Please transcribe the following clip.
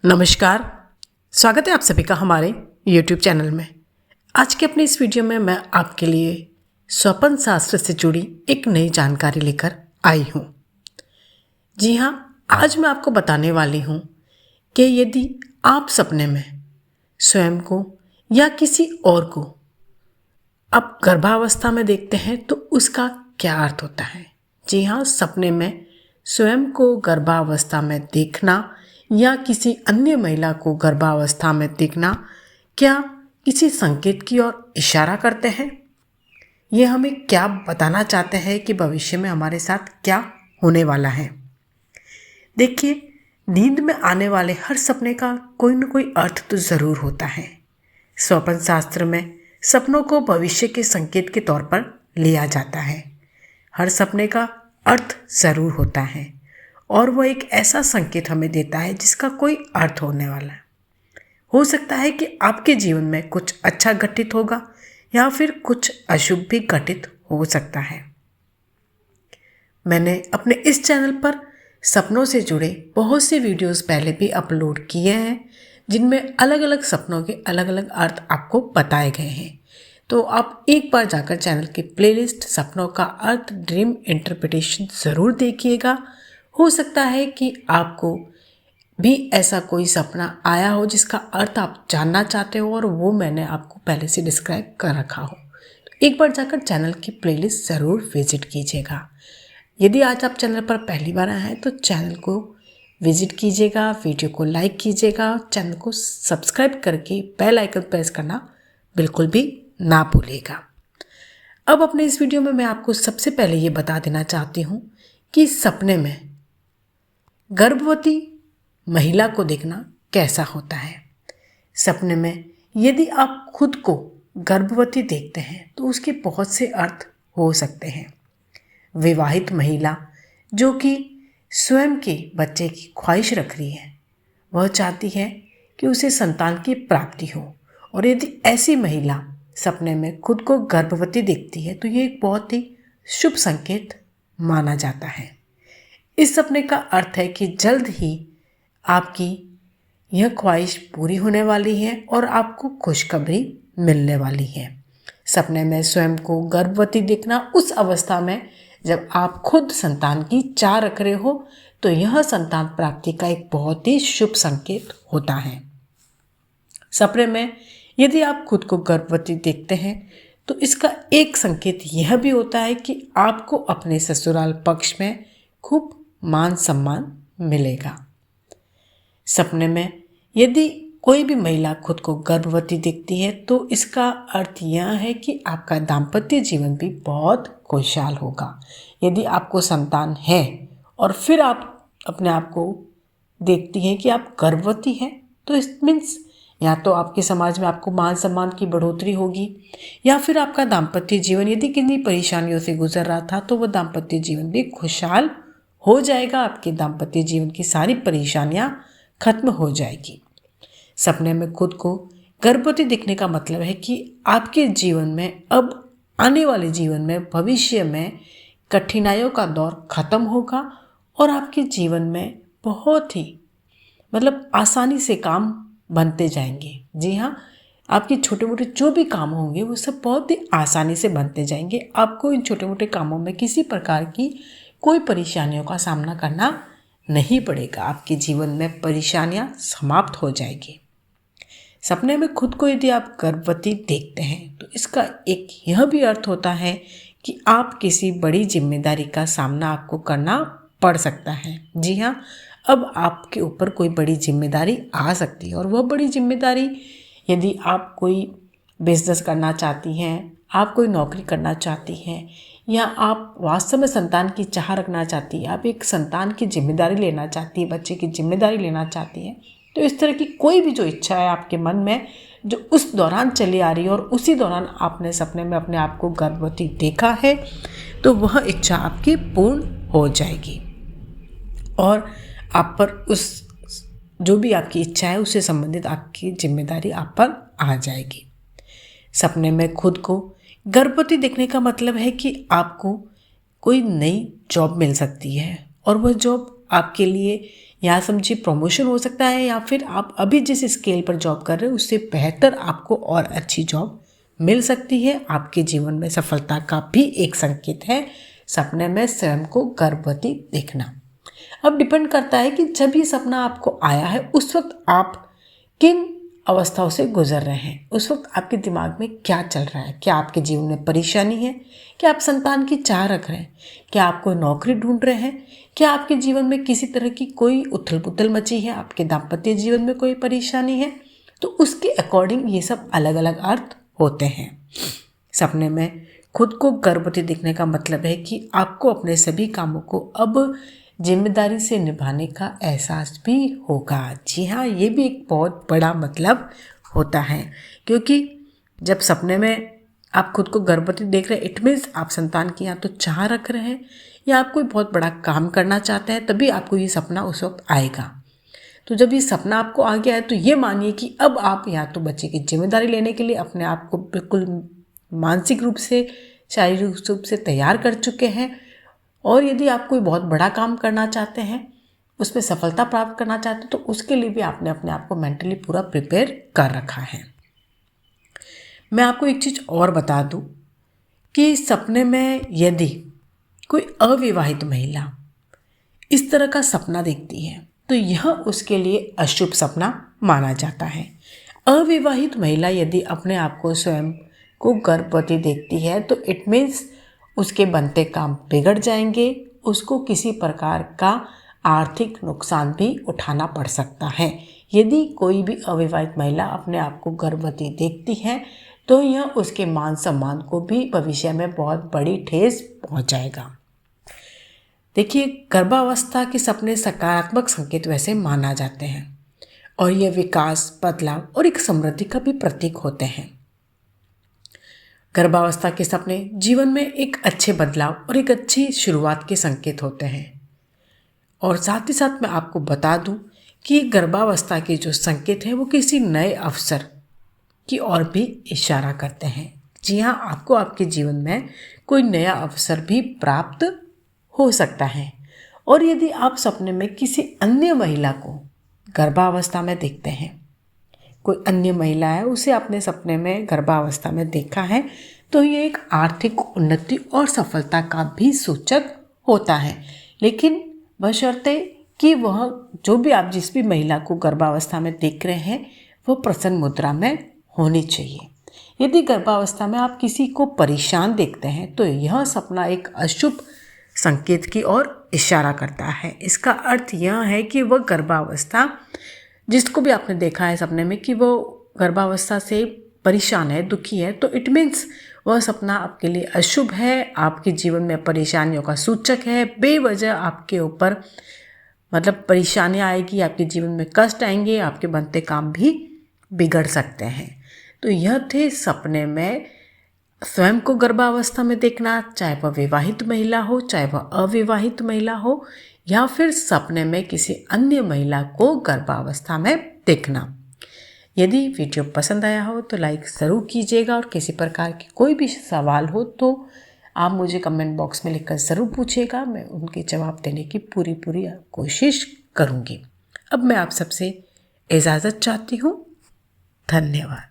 नमस्कार। स्वागत है आप सभी का हमारे YouTube चैनल में। आज के अपने इस वीडियो में मैं आपके लिए स्वप्न शास्त्र से जुड़ी एक नई जानकारी लेकर आई हूँ। जी हाँ, आज मैं आपको बताने वाली हूँ कि यदि आप सपने में स्वयं को या किसी और को आप गर्भावस्था में देखते हैं तो उसका क्या अर्थ होता है। जी हाँ, सपने में स्वयं को गर्भावस्था में देखना या किसी अन्य महिला को गर्भावस्था में देखना क्या किसी संकेत की ओर इशारा करते हैं? ये हमें क्या बताना चाहते हैं कि भविष्य में हमारे साथ क्या होने वाला है? देखिए, नींद में आने वाले हर सपने का कोई न कोई अर्थ तो ज़रूर होता है। स्वप्न शास्त्र में सपनों को भविष्य के संकेत के तौर पर लिया जाता है। हर सपने का अर्थ ज़रूर होता है और वह एक ऐसा संकेत हमें देता है जिसका कोई अर्थ होने वाला है। हो सकता है कि आपके जीवन में कुछ अच्छा घटित होगा या फिर कुछ अशुभ भी घटित हो सकता है। मैंने अपने इस चैनल पर सपनों से जुड़े बहुत से वीडियोस पहले भी अपलोड किए हैं जिनमें अलग अलग सपनों के अलग अलग अर्थ आपको बताए गए हैं। तो आप एक बार जाकर चैनल की प्लेलिस्ट सपनों का अर्थ ड्रीम इंटरप्रिटेशन ज़रूर देखिएगा। हो सकता है कि आपको भी ऐसा कोई सपना आया हो जिसका अर्थ आप जानना चाहते हो और वो मैंने आपको पहले से डिस्क्राइब कर रखा हो। तो एक बार जाकर चैनल की प्लेलिस्ट ज़रूर विजिट कीजिएगा। यदि आज आप चैनल पर पहली बार आए हैं तो चैनल को विजिट कीजिएगा, वीडियो को लाइक कीजिएगा, चैनल को सब्सक्राइब करके बेल आइकन प्रेस करना बिल्कुल भी ना भूलिएगा। अब अपने इस वीडियो में मैं आपको सबसे पहले ये बता देना चाहती हूँ कि सपने में गर्भवती महिला को देखना कैसा होता है। सपने में यदि आप खुद को गर्भवती देखते हैं तो उसके बहुत से अर्थ हो सकते हैं। विवाहित महिला जो कि स्वयं के बच्चे की ख्वाहिश रख रही है, वह चाहती है कि उसे संतान की प्राप्ति हो, और यदि ऐसी महिला सपने में खुद को गर्भवती देखती है तो ये एक बहुत ही शुभ संकेत माना जाता है। इस सपने का अर्थ है कि जल्द ही आपकी यह ख्वाहिश पूरी होने वाली है और आपको खुशखबरी मिलने वाली है। सपने में स्वयं को गर्भवती देखना उस अवस्था में जब आप खुद संतान की चाह रख रहे हो तो यह संतान प्राप्ति का एक बहुत ही शुभ संकेत होता है। सपने में यदि आप खुद को गर्भवती देखते हैं तो इसका एक संकेत यह भी होता है कि आपको अपने ससुराल पक्ष में खूब मान सम्मान मिलेगा। सपने में यदि कोई भी महिला खुद को गर्भवती देखती है तो इसका अर्थ यह है कि आपका दाम्पत्य जीवन भी बहुत खुशहाल होगा। यदि आपको संतान है और फिर आप अपने आप को देखती हैं कि आप गर्भवती हैं तो इट मीन्स या तो आपके समाज में आपको मान सम्मान की बढ़ोतरी होगी या फिर आपका दाम्पत्य जीवन यदि किन्हीं परेशानियों से गुजर रहा था तो वह दाम्पत्य जीवन भी खुशहाल हो जाएगा। आपके दाम्पत्य जीवन की सारी परेशानियां खत्म हो जाएगी। सपने में खुद को गर्भवती दिखने का मतलब है कि आपके जीवन में अब आने वाले जीवन में भविष्य में कठिनाइयों का दौर खत्म होगा और आपके जीवन में बहुत ही आसानी से काम बनते जाएंगे। जी हाँ, आपके छोटे मोटे जो भी काम होंगे वो सब बहुत ही आसानी से बनते जाएंगे। आपको इन छोटे मोटे कामों में किसी प्रकार की कोई परेशानियों का सामना करना नहीं पड़ेगा। आपके जीवन में परेशानियां समाप्त हो जाएगी। सपने में खुद को यदि आप गर्भवती देखते हैं तो इसका एक यह भी अर्थ होता है कि आप किसी बड़ी जिम्मेदारी का सामना आपको करना पड़ सकता है। जी हाँ, अब आपके ऊपर कोई बड़ी जिम्मेदारी आ सकती है और वह बड़ी जिम्मेदारी यदि आप कोई बिजनेस करना चाहती हैं, आप कोई नौकरी करना चाहती हैं या आप वास्तव में संतान की चाह रखना चाहती है, आप एक संतान की जिम्मेदारी लेना चाहती है, बच्चे की जिम्मेदारी लेना चाहती हैं, तो इस तरह की कोई भी जो इच्छा है आपके मन में जो उस दौरान चली आ रही है और उसी दौरान आपने सपने में अपने आप को गर्भवती देखा है तो वह इच्छा आपकी पूर्ण हो जाएगी और आप पर उस जो भी आपकी इच्छा है उससे संबंधित आपकी जिम्मेदारी आप पर आ जाएगी। सपने में खुद को गर्भवती देखने का मतलब है कि आपको कोई नई जॉब मिल सकती है और वह जॉब आपके लिए यहाँ समझिए प्रमोशन हो सकता है, या फिर आप अभी जिस स्केल पर जॉब कर रहे हैं उससे बेहतर आपको और अच्छी जॉब मिल सकती है। आपके जीवन में सफलता का भी एक संकेत है सपने में स्वयं को गर्भवती देखना। अब डिपेंड करता है कि जब ये सपना आपको आया है उस वक्त आप किन अवस्थाओं से गुजर रहे हैं, उस वक्त आपके दिमाग में क्या चल रहा है। क्या आपके जीवन में परेशानी है? क्या आप संतान की चाह रख रहे हैं? क्या आप कोई नौकरी ढूंढ रहे हैं? क्या आपके जीवन में किसी तरह की कोई उथल पुथल मची है? आपके दाम्पत्य जीवन में कोई परेशानी है? तो उसके अकॉर्डिंग ये सब अलग अलग अर्थ होते हैं। सपने में खुद को गर्भवती देखने का मतलब है कि आपको अपने सभी कामों को अब जिम्मेदारी से निभाने का एहसास भी होगा। जी हाँ, ये भी एक बहुत बड़ा मतलब होता है, क्योंकि जब सपने में आप खुद को गर्भवती देख रहे हैं, इट मीन्स आप संतान की या तो चाह रख रहे हैं या आप कोई बहुत बड़ा काम करना चाहते हैं, तभी आपको ये सपना उस वक्त आएगा। तो जब ये सपना आपको आ गया है तो ये मानिए कि अब आप या तो बच्चे की जिम्मेदारी लेने के लिए अपने आप को बिल्कुल मानसिक रूप से, शारीरिक रूप से तैयार कर चुके हैं, और यदि आप कोई बहुत बड़ा काम करना चाहते हैं, उसमें सफलता प्राप्त करना चाहते हैं, तो उसके लिए भी आपने अपने आप को मेंटली पूरा प्रिपेयर कर रखा है। मैं आपको एक चीज़ और बता दूं कि सपने में यदि कोई अविवाहित महिला इस तरह का सपना देखती है तो यह उसके लिए अशुभ सपना माना जाता है। अविवाहित महिला यदि अपने आप को स्वयं को गर्भवती देखती है तो इट मीन्स उसके बनते काम बिगड़ जाएंगे, उसको किसी प्रकार का आर्थिक नुकसान भी उठाना पड़ सकता है। यदि कोई भी अविवाहित महिला अपने आप को गर्भवती देखती है तो यह उसके मान सम्मान को भी भविष्य में बहुत बड़ी ठेस पहुंचाएगा। देखिए, गर्भावस्था के सपने सकारात्मक संकेत वैसे माना जाते हैं और यह विकास, बदलाव और एक समृद्धि का भी प्रतीक होते हैं। गर्भावस्था के सपने जीवन में एक अच्छे बदलाव और एक अच्छी शुरुआत के संकेत होते हैं। और साथ ही साथ मैं आपको बता दूं कि गर्भावस्था के जो संकेत हैं वो किसी नए अवसर की ओर भी इशारा करते हैं। जी हाँ, आपको आपके जीवन में कोई नया अवसर भी प्राप्त हो सकता है। और यदि आप सपने में किसी अन्य महिला को गर्भावस्था में देखते हैं, कोई अन्य महिला है उसे आपने सपने में गर्भावस्था में देखा है, तो ये एक आर्थिक उन्नति और सफलता का भी सूचक होता है, लेकिन बशर्ते कि वह जो भी आप जिस भी महिला को गर्भावस्था में देख रहे हैं वह प्रसन्न मुद्रा में होनी चाहिए। यदि गर्भावस्था में आप किसी को परेशान देखते हैं तो यह सपना एक अशुभ संकेत की ओर इशारा करता है। इसका अर्थ यह है कि वह गर्भावस्था, जिसको भी आपने देखा है सपने में कि वो गर्भावस्था से परेशान है, दुखी है, तो इट मीन्स वह सपना आपके लिए अशुभ है, आपके जीवन में परेशानियों का सूचक है। बेवजह आपके ऊपर मतलब परेशानियाँ आएगी, आपके जीवन में कष्ट आएंगे, आपके बनते काम भी बिगड़ सकते हैं। तो यह थे सपने में स्वयं को गर्भावस्था में देखना, चाहे वह विवाहित महिला हो, चाहे वह अविवाहित महिला हो, या फिर सपने में किसी अन्य महिला को गर्भावस्था में देखना। यदि वीडियो पसंद आया हो तो लाइक ज़रूर कीजिएगा, और किसी प्रकार की कोई भी सवाल हो तो आप मुझे कमेंट बॉक्स में लिखकर ज़रूर पूछिएगा। मैं उनके जवाब देने की पूरी कोशिश करूँगी। अब मैं आप सबसे इजाज़त चाहती हूँ। धन्यवाद।